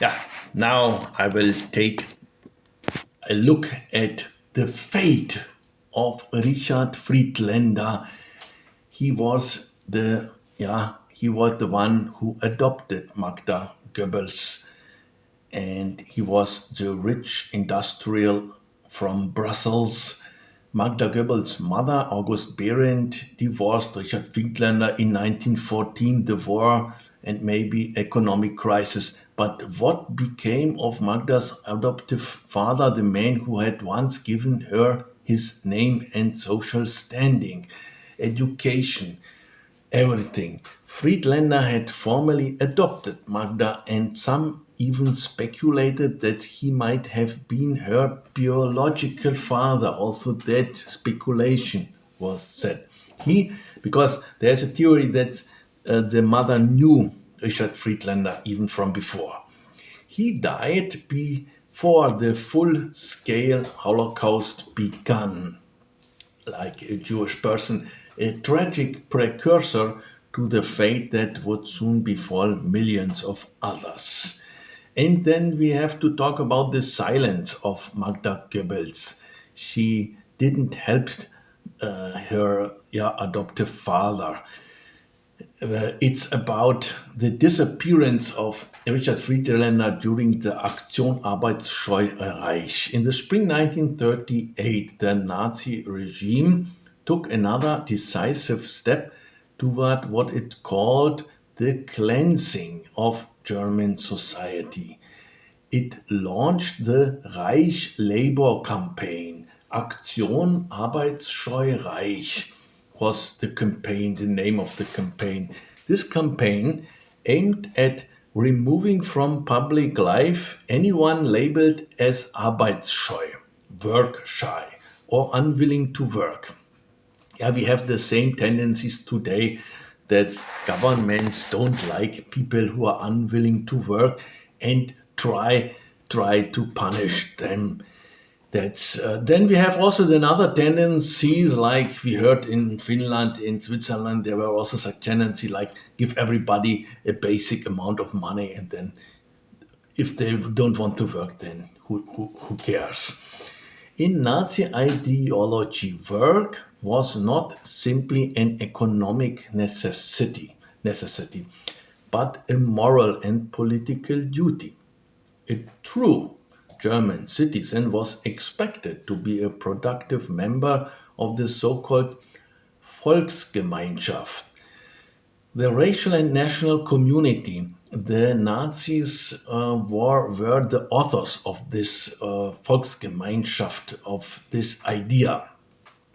Yeah, now I will take a look at the fate of Richard Friedländer. He was the one who adopted Magda Goebbels, and he was the rich industrial from Brussels. Magda Goebbels' mother, Auguste Behrend, divorced Richard Friedländer in 1914, the war and maybe economic crisis. But what became of Magda's adoptive father, the man who had once given her his name and social standing, education, everything? Friedländer had formally adopted Magda, and some even speculated that he might have been her biological father. Also, that speculation was said. Because there's a theory that the mother knew Richard Friedländer even from before. He died before the full scale Holocaust began, like a Jewish person, a tragic precursor to the fate that would soon befall millions of others. And then we have to talk about the silence of Magda Goebbels. She didn't help her adoptive father. It's about the disappearance of Richard Friedländer during the Aktion Arbeitsscheu Reich. In the spring 1938, the Nazi regime took another decisive step toward what it called the cleansing of German society. It launched the Reich Labor Campaign. Aktion Arbeitsscheu Reich was the campaign, the name of the campaign. This campaign aimed at removing from public life anyone labeled as arbeitsscheu, work shy, or unwilling to work. Yeah, we have the same tendencies today that governments don't like people who are unwilling to work and try to punish them. That's then we have also another tendencies like we heard in Finland, in Switzerland. There were also such tendency like give everybody a basic amount of money, and then if they don't want to work, then who cares? In Nazi ideology, work was not simply an economic necessity, but a moral and political duty. A true German citizen was expected to be a productive member of the so-called Volksgemeinschaft, the racial and national community. The Nazis were the authors of this Volksgemeinschaft, of this idea,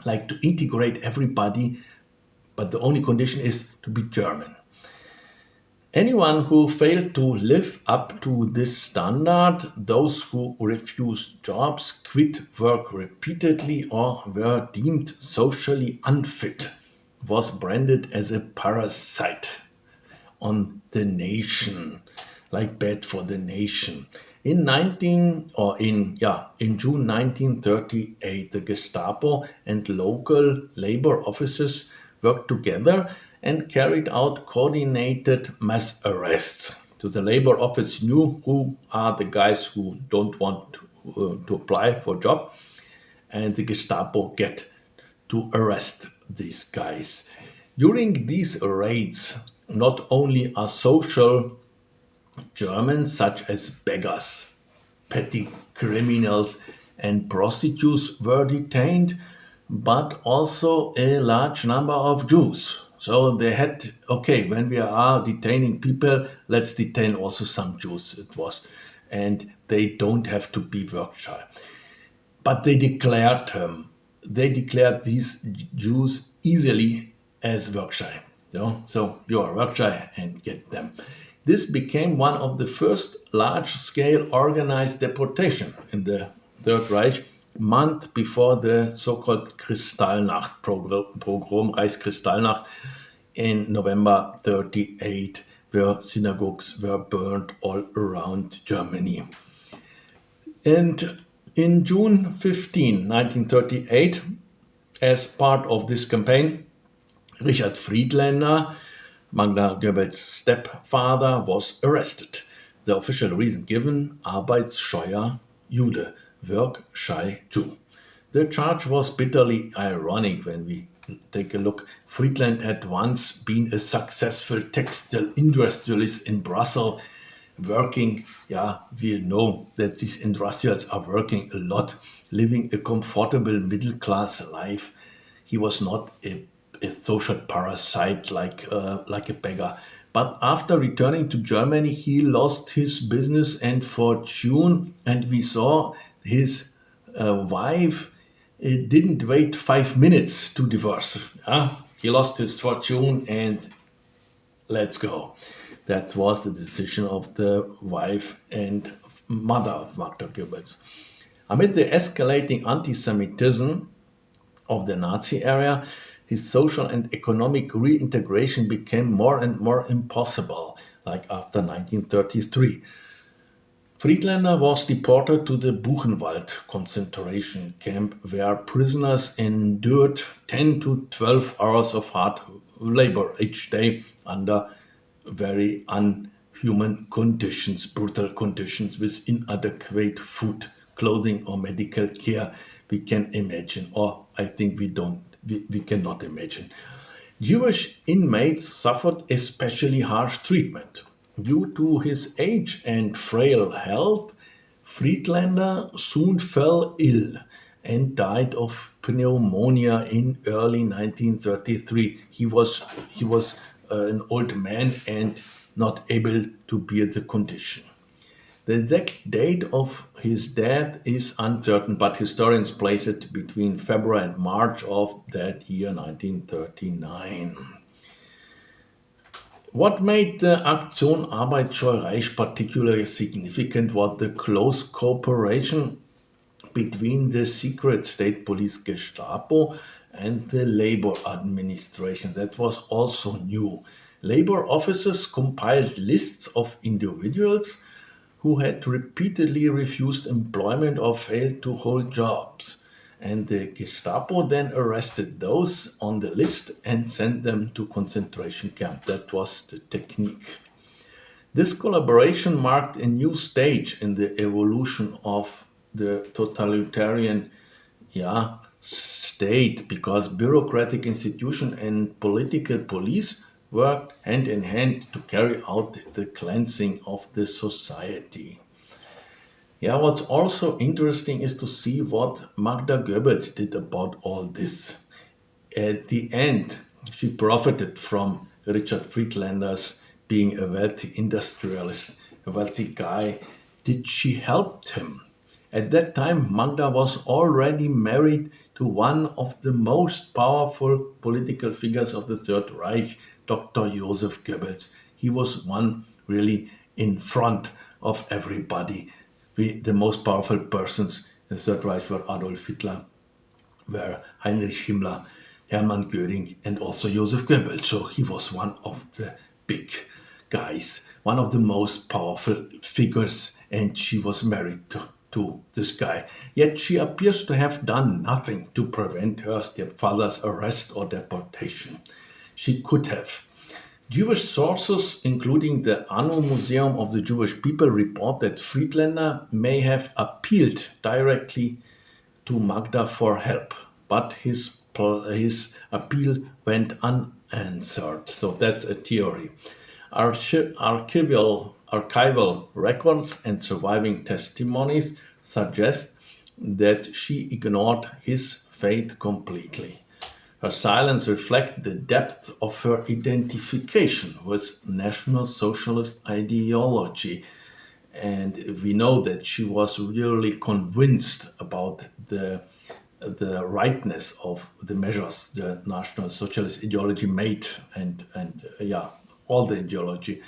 like to integrate everybody, but the only condition is to be German. Anyone who failed to live up to this standard, those who refused jobs, quit work repeatedly, or were deemed socially unfit, was branded as a parasite on the nation, like bad for the nation. In June 1938, the Gestapo and local labor offices worked together and carried out coordinated mass arrests. So the labor office knew who are the guys who don't want to apply for a job, and the Gestapo get to arrest these guys. During these raids, not only are social Germans such as beggars, petty criminals, and prostitutes were detained, but also a large number of Jews. So they had, okay, when we are detaining people, let's detain also some Jews, it was. And they don't have to be work shy. But they declared these Jews easily as work shy. So you are work shy and get them. This became one of the first large-scale organized deportation in the Third Reich, month before the so-called Kristallnacht pogrom, Reichskristallnacht in November 38, where synagogues were burned all around Germany. And in June 15, 1938, as part of this campaign, Richard Friedländer, Magda Goebbels' stepfather, was arrested. The official reason given, arbeitsscheuer Jude, work-shy Jew. The charge was bitterly ironic when we take a look. Friedland had once been a successful textile industrialist in Brussels, working, yeah, we know that these industrials are working a lot, living a comfortable middle class life. He was not a social parasite like a beggar. But after returning to Germany, he lost his business and fortune, and we saw his wife didn't wait 5 minutes to divorce. He lost his fortune and let's go. That was the decision of the wife and mother of Magda Goebbels. Amid the escalating anti Semitism of the Nazi era, his social and economic reintegration became more and more impossible, like after 1933. Friedländer was deported to the Buchenwald concentration camp, where prisoners endured 10 to 12 hours of hard labor each day under very unhuman conditions, brutal conditions with inadequate food, clothing, or medical care we can imagine, or I think we cannot imagine. Jewish inmates suffered especially harsh treatment. Due to his age and frail health, Friedlander soon fell ill and died of pneumonia in early 1933. He was an old man and not able to bear the condition. The exact date of his death is uncertain, but historians place it between February and March of that year, 1939. What made the Aktion Arbeitsscheu Reich particularly significant was the close cooperation between the secret state police Gestapo and the labor administration. That was also new. Labor officers compiled lists of individuals who had repeatedly refused employment or failed to hold jobs. And the Gestapo then arrested those on the list and sent them to concentration camp. That was the technique. This collaboration marked a new stage in the evolution of the totalitarian, state, because bureaucratic institution and political police worked hand in hand to carry out the cleansing of the society. Yeah, what's also interesting is to see what Magda Goebbels did about all this. At the end, she profited from Richard Friedlander's being a wealthy industrialist, a wealthy guy. Did she help him? At that time, Magda was already married to one of the most powerful political figures of the Third Reich, Dr. Joseph Goebbels. He was one really in front of everybody. The most powerful persons in the Third Reich were Adolf Hitler, were Heinrich Himmler, Hermann Göring, and also Joseph Goebbels. So he was one of the big guys, one of the most powerful figures, and she was married to this guy. Yet she appears to have done nothing to prevent her stepfather's arrest or deportation. She could have. Jewish sources, including the Anno Museum of the Jewish People, report that Friedländer may have appealed directly to Magda for help, but his appeal went unanswered. So that's a theory. Archival records and surviving testimonies suggest that she ignored his fate completely. Her silence reflects the depth of her identification with National Socialist ideology. And we know that she was really convinced about the rightness of the measures the National Socialist ideology made, and all the ideology,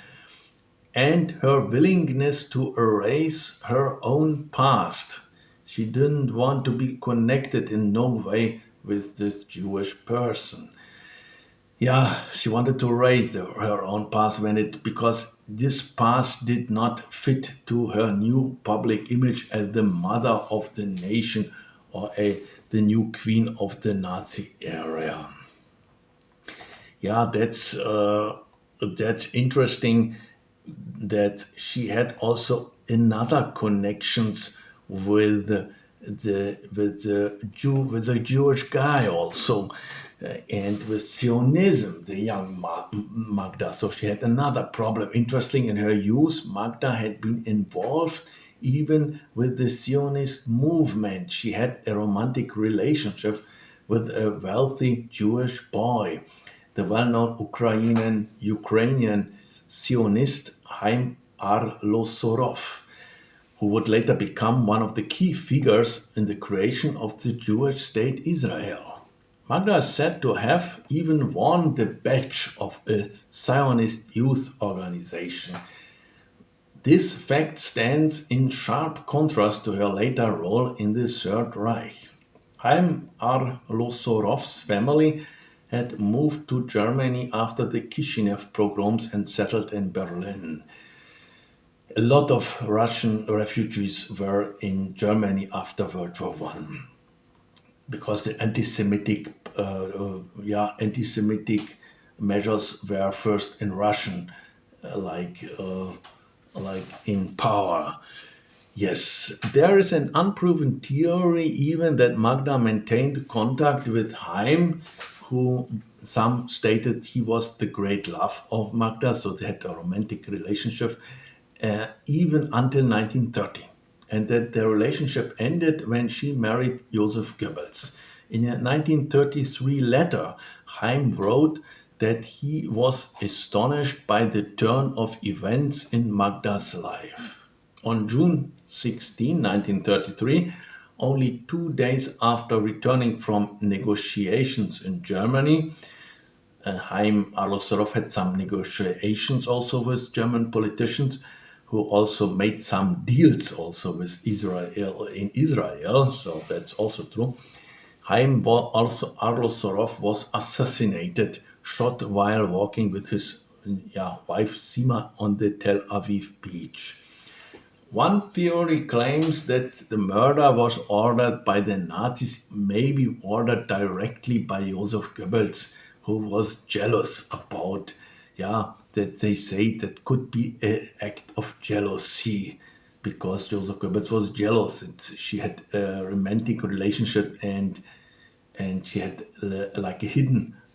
and her willingness to erase her own past. She didn't want to be connected in no way with this Jewish person. Yeah, she wanted to erase her own past because this past did not fit to her new public image as the mother of the nation, or the new queen of the Nazi era. Yeah, that's interesting. that she had also another connections with with the Jewish guy also, and with Zionism, the young Magda. So she had another problem. Interesting, in her youth, Magda had been involved even with the Zionist movement. She had a romantic relationship with a wealthy Jewish boy, the well-known Ukrainian Zionist Haim Arlosorov, who would later become one of the key figures in the creation of the Jewish state Israel. Magda is said to have even worn the badge of a Zionist youth organization. This fact stands in sharp contrast to her later role in the Third Reich. Haim Arlosorov's family had moved to Germany after the Kishinev pogroms and settled in Berlin. A lot of Russian refugees were in Germany after World War One because the anti-Semitic measures were first in Russian, like in power. Yes, there is an unproven theory even that Magda maintained contact with Haim, who some stated he was the great love of Magda, so they had a romantic relationship even until 1930, and that their relationship ended when she married Joseph Goebbels. In a 1933 letter, Haim wrote that he was astonished by the turn of events in Magda's life. On June 16, 1933, only 2 days after returning from negotiations in Germany, Haim Arlosorov had some negotiations also with German politicians who also made some deals also with Israel in Israel, so that's also true. Haim Arlosorov was assassinated, shot while walking with his wife Sima on the Tel Aviv beach. One theory claims that the murder was ordered by the Nazis, maybe ordered directly by Joseph Goebbels, who was jealous about, that they say that could be an act of jealousy, because Joseph Goebbels was jealous and she had a romantic relationship, and she had like a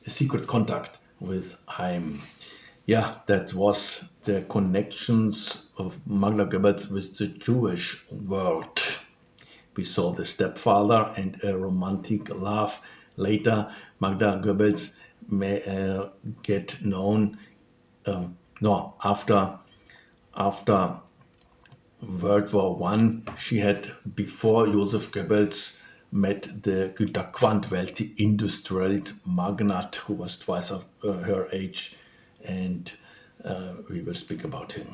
secret contact with Haim. Yeah, that was the connections of Magda Goebbels with the Jewish world. We saw the stepfather and a romantic love. Later, Magda Goebbels may get known. No, after World War One, she had, before Joseph Goebbels, met the Günter Quandt, wealthy industrialist magnate who was twice of her age, and we will speak about him.